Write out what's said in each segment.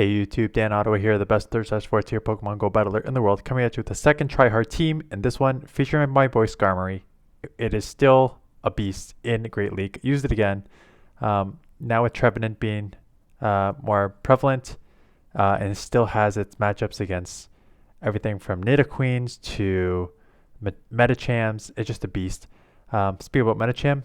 Hey YouTube, Dan Ottawa here, the best third slash fourth tier Pokemon Go battler in the world, coming at you with the second tryhard team, and this one featuring my boy Skarmory. It is still a beast in Great League. Used it again. Now with Trevenant being more prevalent, and it still has its matchups against everything from Nidoqueens to Medichams. It's just a beast. Speaking about Medicham,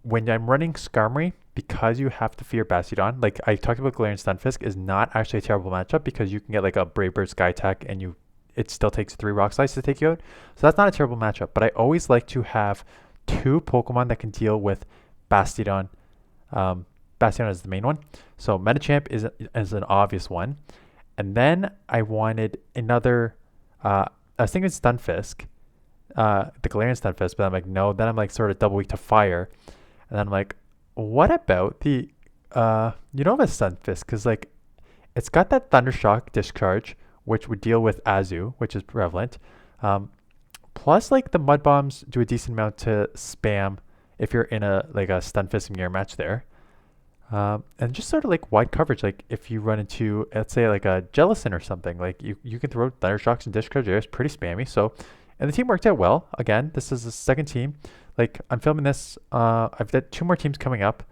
when I'm running Skarmory, because you have to fear Bastiodon, like I talked about, Galarian Stunfisk is not actually a terrible matchup because you can get like a Brave Bird Sky Attack and it still takes 3 Rock Slides to take you out. So that's not a terrible matchup, but I always like to have 2 Pokemon that can deal with Bastiodon. Bastiodon is the main one. So Medicham is an obvious one. And then I wanted another, I was thinking Stunfisk, the Galarian Stunfisk, but I'm like, no, then I'm like sort of double weak to fire. And then I'm like, what about the Unova Stunfisk? Because like it's got that Thundershock discharge, which would deal with Azu, which is prevalent. Plus, like the Mud Bombs do a decent amount to spam if you're in a Stunfisk mirror match there. And just sort of like wide coverage, like if you run into, let's say, like a Jellicent or something, like you can throw Thundershocks and discharge there. It's pretty spammy. So, and the team worked out well. Again, this is the second team. Like I'm filming this, I've got 2 more teams coming up,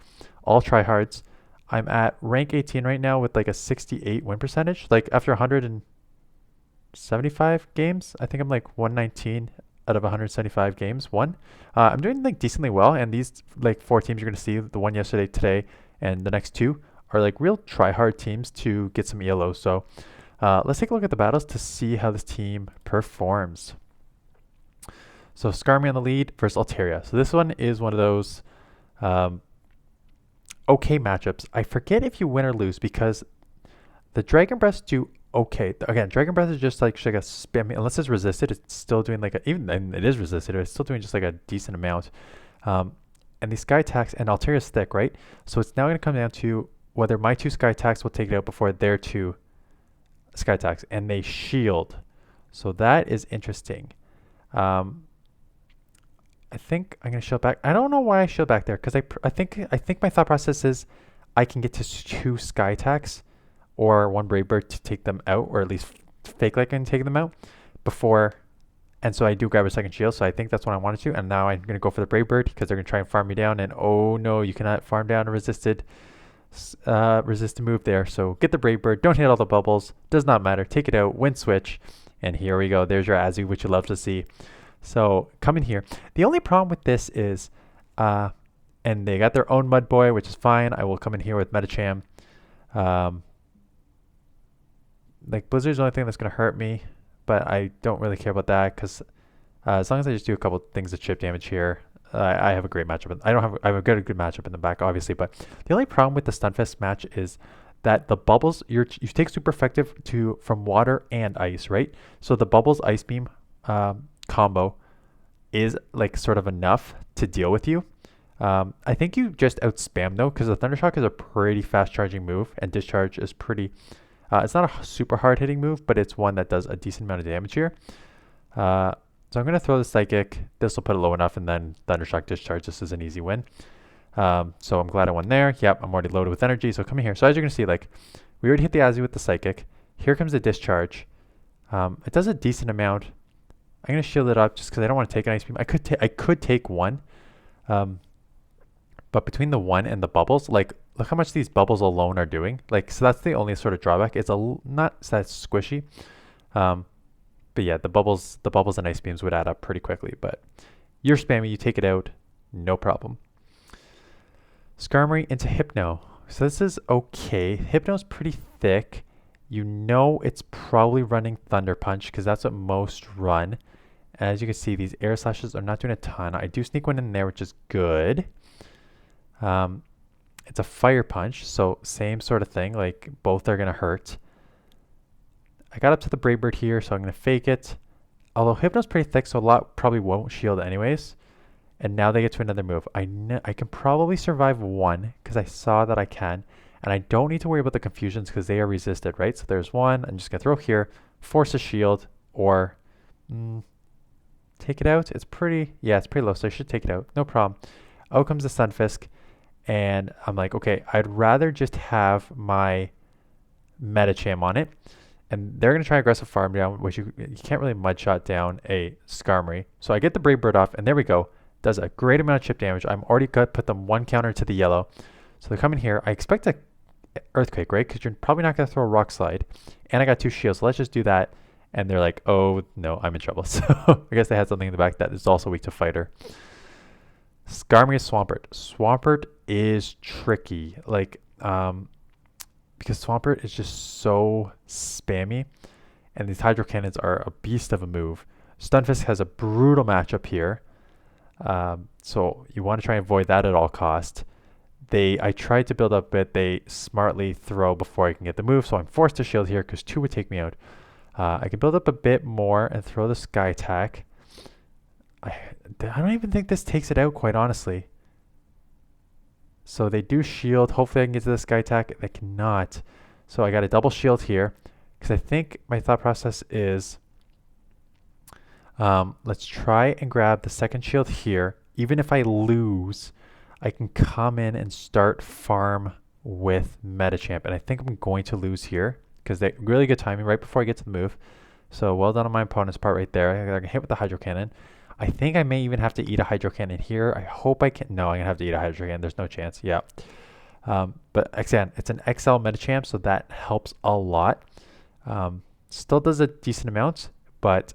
all tryhards. I'm at rank 18 right now with like a 68 win percentage. Like after 175 games, I think I'm like 119 out of 175 games won. I'm doing like decently well, and these like 4 teams you're gonna see, the one yesterday, today, and the next 2 are like real tryhard teams to get some ELO. So let's take a look at the battles to see how this team performs. So Skarmory on the lead versus Altaria. So this one is one of those okay matchups. I forget if you win or lose because the Dragon Breaths do okay. Again, Dragon Breath is just like a spam. Unless it's resisted, it's still doing like even it is resisted, it's still doing just like a decent amount. And these Sky Attacks and Altaria's thick, right? So it's now going to come down to whether my 2 Sky Attacks will take it out before their 2 Sky Attacks, and they shield. So that is interesting. I think I'm gonna shield back. I don't know why I shield back there because I think my thought process is I can get to 2 Sky Attacks or 1 Brave Bird to take them out, or at least fake like I'm taking them out before. And so I do grab a second shield. So I think that's what I wanted to. And now I'm gonna go for the Brave Bird because they're gonna try and farm me down. And oh no, you cannot farm down a resisted move there. So get the Brave Bird. Don't hit all the bubbles. Does not matter. Take it out. Win switch. And here we go. There's your Azu, which you love to see. So come in here. The only problem with this is, and they got their own Mud Boy, which is fine. I will come in here with Medicham. Like Blizzard's the only thing that's going to hurt me, but I don't really care about that because as long as I just do a couple things to chip damage here, I have a great matchup. I have a good matchup in the back, obviously, but the only problem with the Stunfisk match is that the bubbles, you take super effective from water and ice, right? So the bubbles ice beam combo is like sort of enough to deal with you. I think you just outspam though, because the Thundershock is a pretty fast charging move, and Discharge is pretty. It's not a super hard hitting move, but it's one that does a decent amount of damage here. So I'm gonna throw the Psychic. This will put it low enough, and then Thundershock Discharge. This is an easy win. So I'm glad I won there. Yep, I'm already loaded with energy. So come in here. So as you're gonna see, like we already hit the Azu with the Psychic. Here comes the Discharge. It does a decent amount. I'm gonna shield it up just because I don't want to take an Ice Beam. I could take 1, but between the 1 and the bubbles, like look how much these bubbles alone are doing. Like so that's the only sort of drawback. It's not that squishy, but yeah, the bubbles and Ice Beams would add up pretty quickly. But you're spammy, you take it out, no problem. Skarmory into Hypno. So this is okay. Hypno's pretty thick. You know it's probably running Thunder Punch because that's what most run. As you can see, these air slashes are not doing a ton. I do sneak 1 in there, which is good. It's a Fire Punch, so same sort of thing. Like both are gonna hurt. I got up to the Brave Bird here, so I'm gonna fake it. Although Hypno's pretty thick, so a lot probably won't shield anyways. And now they get to another move. I can probably survive 1 because I saw that I can. And I don't need to worry about the confusions because they are resisted, right? So there's 1. I'm just going to throw here, force a shield, or take it out. It's pretty low, so I should take it out. No problem. Out comes the Stunfisk, and I'm like, okay, I'd rather just have my Medicham on it. And they're going to try aggressive farm down, which you can't really mud shot down a Skarmory. So I get the Brave Bird off, and there we go. Does a great amount of chip damage. I'm already going to put them 1 counter to the yellow. So they come in here. I expect a Earthquake, right? Because you're probably not going to throw a Rock Slide. And I got 2 shields, so let's just do that. And they're like, oh, no, I'm in trouble. So I guess they had something in the back that is also weak to Fighter. Skarmory Swampert. Swampert is tricky. Like, because Swampert is just so spammy, and these Hydro Cannons are a beast of a move. Stunfisk has a brutal matchup here, so you want to try and avoid that at all cost. I tried to build up a bit. They smartly throw before I can get the move, so I'm forced to shield here because 2 would take me out. I can build up a bit more and throw the Sky Attack. I don't even think this takes it out, quite honestly. So they do shield. Hopefully I can get to the Sky Attack. They cannot. So I got a double shield here. Because I think my thought process is, let's try and grab the second shield here. Even if I lose, I can come in and start farm with Medicham. And I think I'm going to lose here. Because they really good timing right before I get to the move. So well done on my opponent's part right there. I can hit with the Hydro Cannon. I think I may even have to eat a Hydro Cannon here. I hope I can. No, I'm going to have to eat a Hydro Cannon. There's no chance. Yeah. But again, it's an XL Medicham, so that helps a lot. Still does a decent amount, but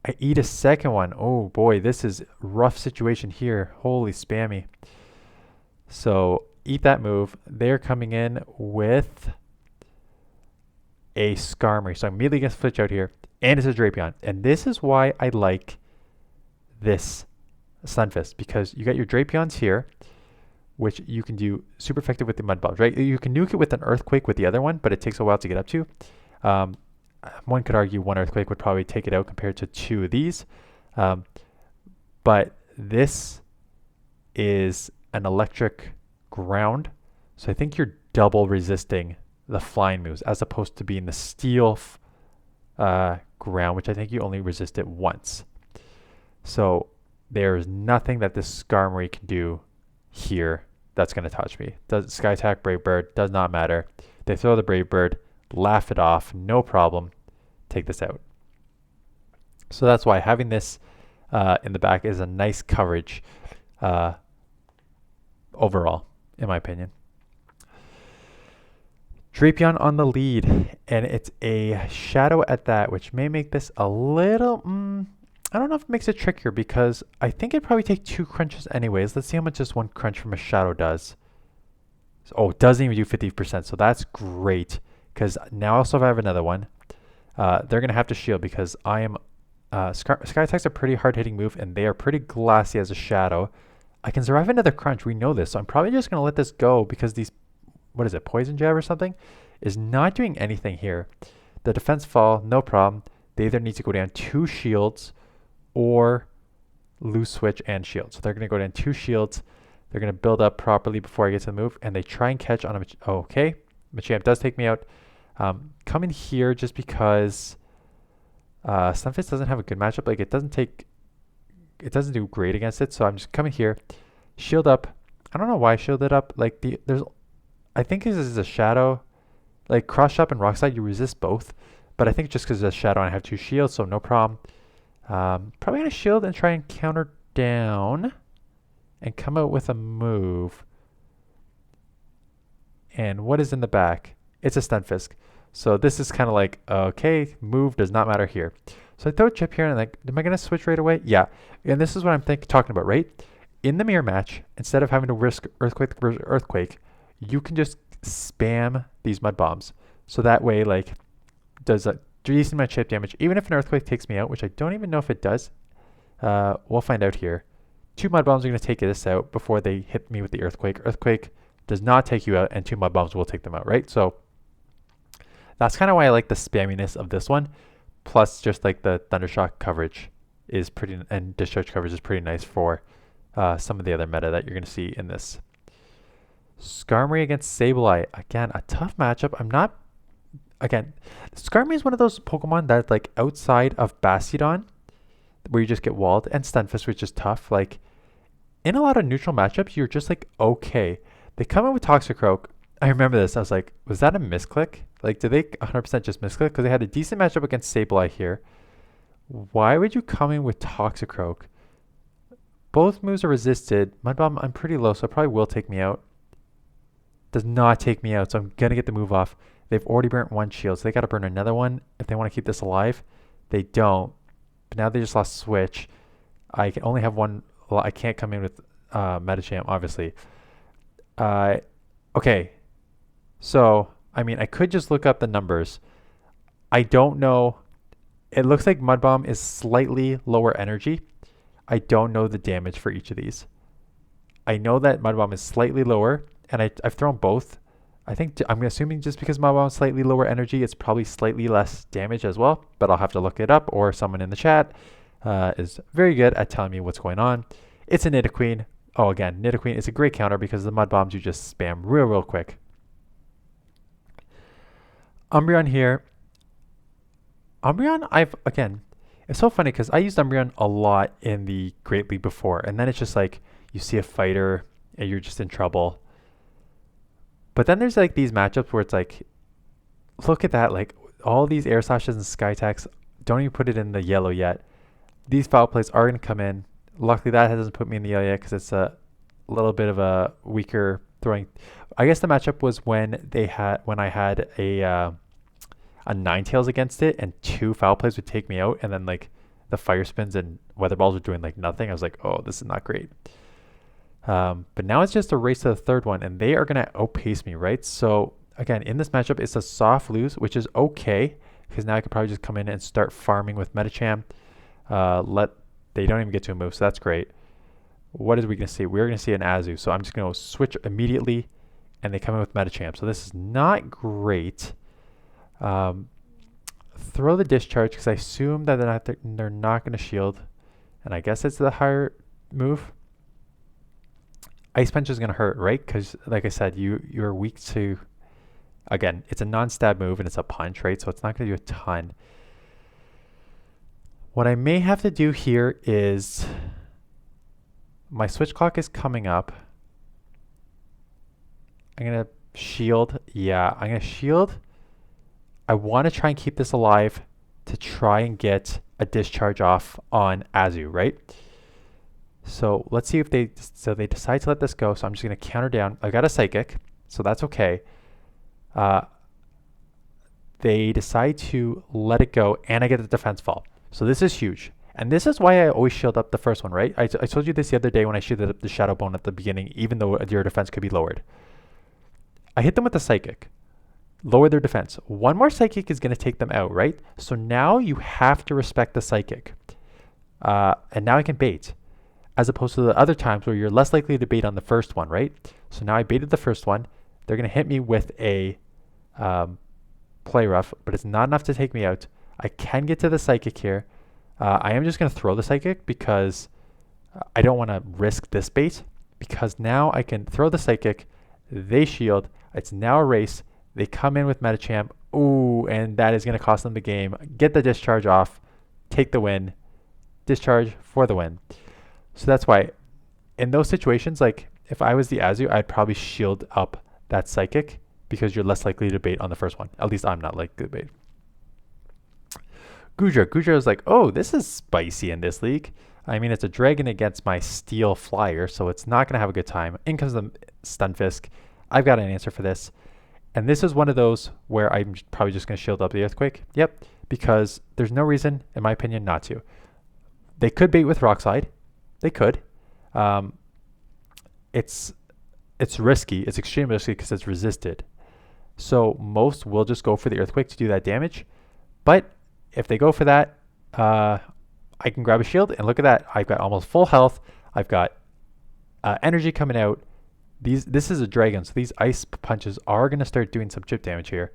I eat a second one. Oh boy, this is a rough situation here. Holy spammy. So eat that move. They're coming in with a Skarmory. So I'm immediately going to switch out here. And it's a Drapion. And this is why I like this Stunfisk, because you got your Drapions here, which you can do super effective with the Mud Bombs, right? You can nuke it with an Earthquake with the other one, but it takes a while to get up to. One could argue 1 Earthquake would probably take it out compared to 2 of these. But this is an electric ground, so I think you're double resisting the flying moves as opposed to being the steel ground, which I think you only resist it once. So there's nothing that this Skarmory can do here that's going to touch me. Sky Attack, Brave Bird, does not matter. They throw the Brave Bird, laugh it off, no problem, take this out. So that's why having this in the back is a nice coverage overall, in my opinion. Drapion on the lead, and it's a shadow at that, which may make this a little, I don't know if it makes it trickier, because I think it'd probably take 2 crunches anyways. Let's see how much just 1 crunch from a shadow does. Oh, it doesn't even do 50%, so that's great, because now also if I have another one, they're going to have to shield, because I am, Sky Attack's a pretty hard-hitting move, and they are pretty glassy as a shadow. I can survive another crunch, we know this, so I'm probably just going to let this go, because these, what is it, Poison Jab or something, is not doing anything here. The defense fall, no problem. They either need to go down 2 shields or lose switch and shield. So they're going to go down 2 shields. They're going to build up properly before I get to the move, and they try and catch on a okay. Machamp does take me out. Come in here just because Stunfisk doesn't have a good matchup. Like it doesn't do great against it. So I'm just coming here, shield up. I don't know why I shielded up. Like I think this is a shadow. Like Cross Chop and Rock Slide, you resist both. But I think just because it's a shadow and I have 2 shields, so no problem. Probably going to shield and try and counter down and come out with a move. And what is in the back? It's a Stunfisk. So this is kind of like, okay, move does not matter here. So I throw a chip here and like, am I going to switch right away? Yeah. And this is what I'm talking about, right? In the mirror match, instead of having to risk Earthquake, you can just spam these Mud Bombs. So that way, like, does a decent amount of chip damage. Even if an Earthquake takes me out, which I don't even know if it does. We'll find out here. 2 Mud Bombs are going to take this out before they hit me with the Earthquake. Earthquake does not take you out, and 2 Mud Bombs will take them out, right? So that's kind of why I like the spamminess of this one. Plus, just like the Thundershock coverage is pretty, and Discharge coverage is pretty nice for some of the other meta that you're going to see in this. Skarmory against Sableye. Again, a tough matchup. Again, Skarmory is one of those Pokemon that like outside of Bastiodon, where you just get walled, and Stunfisk, which is tough. Like in a lot of neutral matchups, you're just like okay. They come in with Toxicroak, I remember this. I was like, was that a misclick? Like, did they 100% just misclick? Because they had a decent matchup against Sableye here. Why would you come in with Toxicroak? Both moves are resisted. Mud Bomb, I'm pretty low, so it probably will take me out. Does not take me out, so I'm going to get the move off. They've already burnt one shield, so they got to burn another one if they want to keep this alive. They don't. But now they just lost Switch. I can only have one. Well, I can't come in with Medicham, obviously. Okay. So, I mean, I could just look up the numbers. I don't know. It looks like Mud Bomb is slightly lower energy. I don't know the damage for each of these. I know that Mud Bomb is slightly lower, and I've thrown both. I'm assuming just because Mud Bomb is slightly lower energy, it's probably slightly less damage as well, but I'll have to look it up, or someone in the chat is very good at telling me what's going on. It's a Nidoqueen. Oh, again, Nidoqueen is a great counter because the Mud Bombs you just spam real quick. Umbreon here. Umbreon, it's so funny because I used Umbreon a lot in the Great League before, and then it's just like you see a fighter and you're just in trouble. But then there's like these matchups where it's like, look at that, like all these Air Slashes and Sky Attacks, don't even put it in the yellow yet. These foul plays are going to come in. Luckily that doesn't put me in the yellow yet because it's a little bit of a weaker throwing. I guess the matchup was when I had a Ninetales against it, and 2 foul plays would take me out, and then like the fire spins and weather balls were doing like nothing. I was like, oh, this is not great. But now it's just a race to the third one, and they are going to outpace me, right? So again, in this matchup, it's a soft lose, which is okay, because now I could probably just come in and start farming with Medicham. They don't even get to a move, so that's great. What is we going to see? We're going to see an Azu, so I'm just going to switch immediately, and they come in with Medicham. So this is not great. Throw the discharge because I assume that they're not going to shield, and I guess it's the higher move. Ice Punch is going to hurt, right? Because like I said, you're weak to, again, it's a non-stab move and it's a punch, right? So it's not going to do a ton. What I may have to do here is my switch clock is coming up. I'm going to shield. Yeah, I'm going to shield. I want to try and keep this alive to try and get a discharge off on Azu, right? So let's see if they decide to let this go. So I'm just going to counter down. I got a Psychic, so that's okay. They decide to let it go, and I get the defense fall. So this is huge. And this is why I always shield up the first one, right? I told you this the other day when I shielded up the Shadow Bone at the beginning, even though your defense could be lowered. I hit them with the Psychic. Lower their defense. One more Psychic is going to take them out, right? So now you have to respect the Psychic. And now I can bait. As opposed to the other times where you're less likely to bait on the first one, right? So now I baited the first one. They're going to hit me with a Play Rough, but it's not enough to take me out. I can get to the Psychic here. I am just going to throw the Psychic because I don't want to risk this bait, because now I can throw the Psychic. They shield. It's now a race. They come in with Medicham. Ooh, and that is going to cost them the game. Get the discharge off. Take the win. Discharge for the win. So that's why in those situations, like if I was the Azu, I'd probably shield up that Psychic because you're less likely to bait on the first one. At least I'm not likely to bait. Goodra is like, oh, this is spicy in this league. I mean, it's a dragon against my Steel Flyer, so it's not going to have a good time. In comes the Stunfisk. I've got an answer for this. And this is one of those where I'm probably just going to shield up the Earthquake. Yep, because there's no reason, in my opinion, not to. They could bait with Rock Slide. They could. It's risky. It's extremely risky because it's resisted. So most will just go for the Earthquake to do that damage. But if they go for that, I can grab a shield, and look at that. I've got almost full health. I've got energy coming out. This is a dragon, so these ice punches are going to start doing some chip damage here.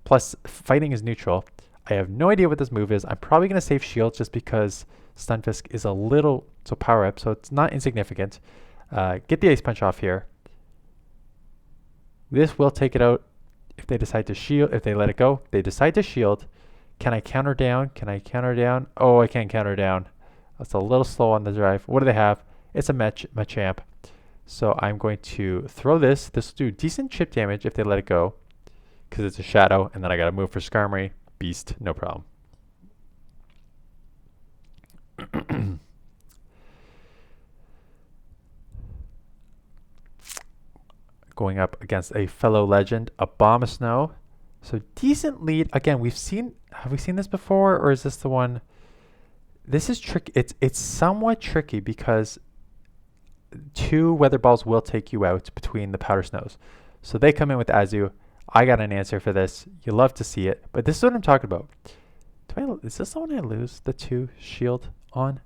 Plus, fighting is neutral. I have no idea what this move is. I'm probably going to save shield just because Stunfisk is a little, so power up, so it's not insignificant. Get the ice punch off here. This will take it out if they decide to shield, if they let it go. They decide to shield. Can I counter down? Can I counter down? Oh, I can't counter down. That's a little slow on the drive. What do they have? It's a Machamp. So I'm going to throw this. This will do decent chip damage if they let it go, because it's a shadow, and then I got to move for Skarmory. Beast, no problem. Going up against a fellow legend, Abomasnow. So decent lead. Again, have we seen this before, or is this the one? This is tricky. It's somewhat tricky because 2 weather balls will take you out between the powder snows. So they come in with Azu. I got an answer for this. You love to see it, but this is what I'm talking about. Is this the one I lose the 2 shield on?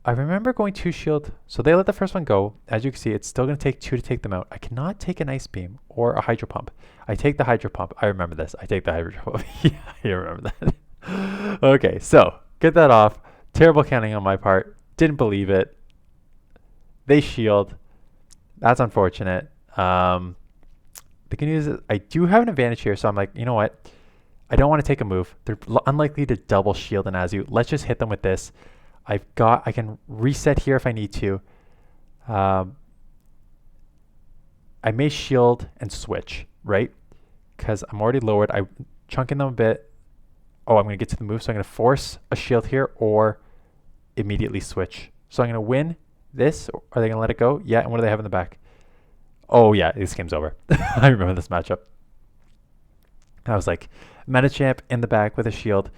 I remember going 2 shield. So they let the first one go. As you can see, it's still going to take 2 to take them out. I cannot take an ice beam or a hydro pump. I take the hydro pump. I remember this. I take the hydro pump. Yeah, I remember that. Okay, so get that off. Terrible counting on my part. Didn't believe it. They shield. That's unfortunate. The good news is I do have an advantage here, so I'm like, you know what? I don't want to take a move. They're unlikely to double shield an Azu. Let's just hit them with this. I can reset here if I need to. I may shield and switch, right? Because I'm already lowered. I'm chunking them a bit. Oh, I'm going to get to the move, so I'm going to force a shield here or immediately switch. So I'm going to win this. Are they going to let it go? Yeah, and what do they have in the back? Oh, yeah, this game's over. I remember this matchup. I was like, Medicham in the back with a shield.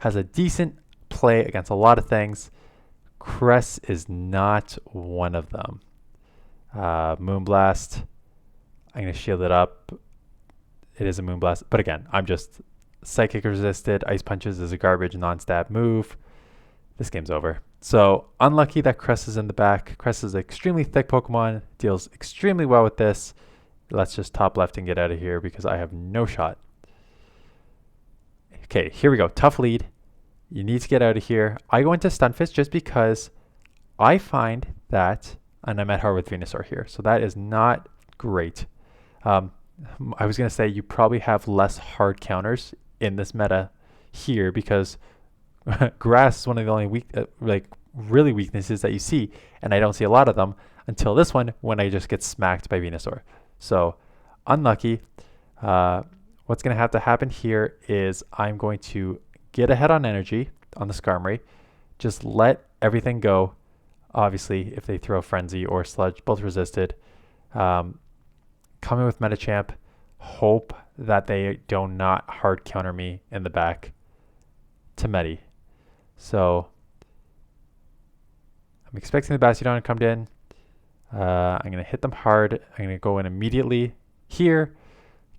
Has a decent play against a lot of things. Cress is not one of them. Moonblast. I'm going to shield it up. It is a Moonblast. But again, I'm just Psychic resisted. Ice Punches is a garbage non-stab move. This game's over. So unlucky that Cress is in the back. Cress is an extremely thick Pokemon. Deals extremely well with this. Let's just top left and get out of here because I have no shot. Okay, here we go. Tough lead. You need to get out of here. I go into Stunfisk just because I find that, and I'm at hard with Venusaur here, so that is not great. I was going to say you probably have less hard counters in this meta here because grass is one of the only really weaknesses that you see, and I don't see a lot of them until this one when I just get smacked by Venusaur. So unlucky. What's going to have to happen here is I'm going to get ahead on energy on the Skarmory. Just let everything go. Obviously, if they throw Frenzy or Sludge, both resisted. Come in with Medicham. Hope that they do not hard counter me in the back to Medi. So I'm expecting the Bastiodon to come in. I'm going to hit them hard. I'm going to go in immediately here,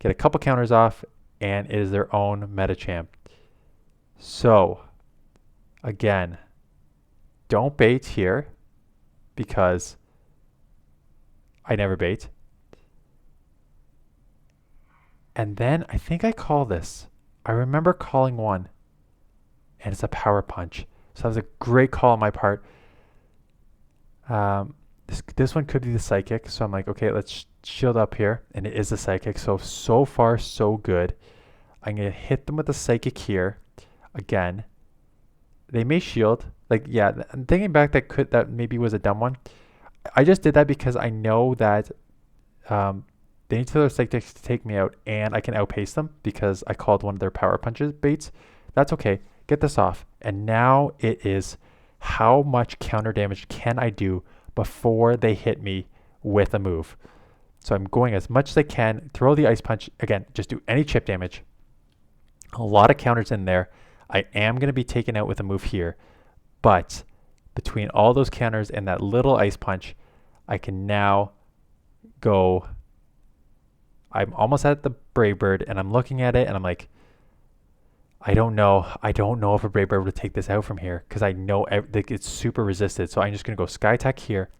get a couple counters off, and it is their own Medicham. So again, don't bait here because I never bait. And then I think I call this. I remember calling one, and it's a Power Punch. So that was a great call on my part. This one could be the Psychic. So I'm like, okay, let's shield up here. And it is the Psychic. So far, so good. I'm going to hit them with the Psychic here. Again, they may shield. Like, yeah, I'm thinking back that maybe was a dumb one. I just did that because I know that they need to throw Psychic to take me out, and I can outpace them because I called one of their Power Punches baits. That's okay. Get this off. And now it is how much counter damage can I do before they hit me with a move. So I'm going as much as I can. Throw the Ice Punch. Again, just do any chip damage. A lot of counters in there. I am going to be taken out with a move here. But between all those counters and that little Ice Punch, I can now go. I'm almost at the Brave Bird, and I'm looking at it, and I'm like, I don't know. I don't know if a Brave Bird would take this out from here because I know it's super resisted. So I'm just going to go Sky Attack here.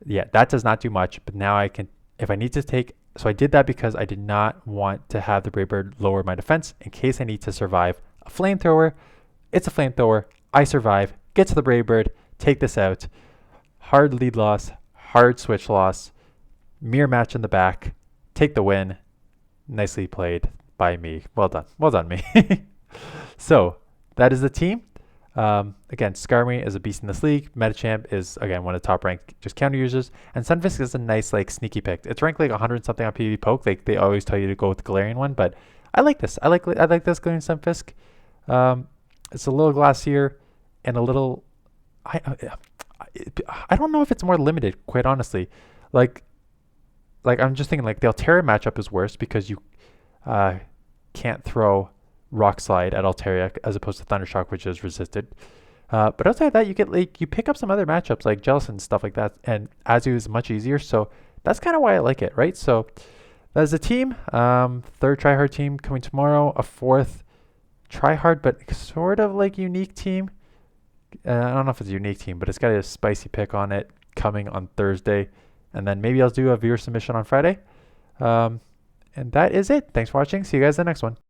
Yeah, that does not do much, but now I can, if I need to take, so I did that because I did not want to have the Brave Bird lower my defense in case I need to survive a Flamethrower. It's a Flamethrower. I survive, get to the Brave Bird, take this out. Hard lead loss, hard switch loss, mirror match in the back, take the win. Nicely played by me. Well done. Well done, me. So that is the team. Again, Skarmory is a beast in this league. Medicham is, again, one of the top ranked just counter users. And Stunfisk is a nice, like, sneaky pick. It's ranked like 100 something on PvP Poke. They always tell you to go with the Galarian one, but I like this. I like this Galarian Stunfisk. It's a little glassier and a little... I don't know if it's more limited, quite honestly. Like I'm just thinking like the Altaria matchup is worse because you can't throw Rock Slide at Altaria as opposed to Thundershock, which is resisted. But outside of that, you get like you pick up some other matchups like Jellicent and stuff like that, and Azu is much easier. So that's kind of why I like it, right? So that's the team. Third tryhard team coming tomorrow. A fourth tryhard, but sort of like unique team. I don't know if it's a unique team, but it's got a spicy pick on it coming on Thursday. And then maybe I'll do a viewer submission on Friday. And that is it. Thanks for watching. See you guys in the next one.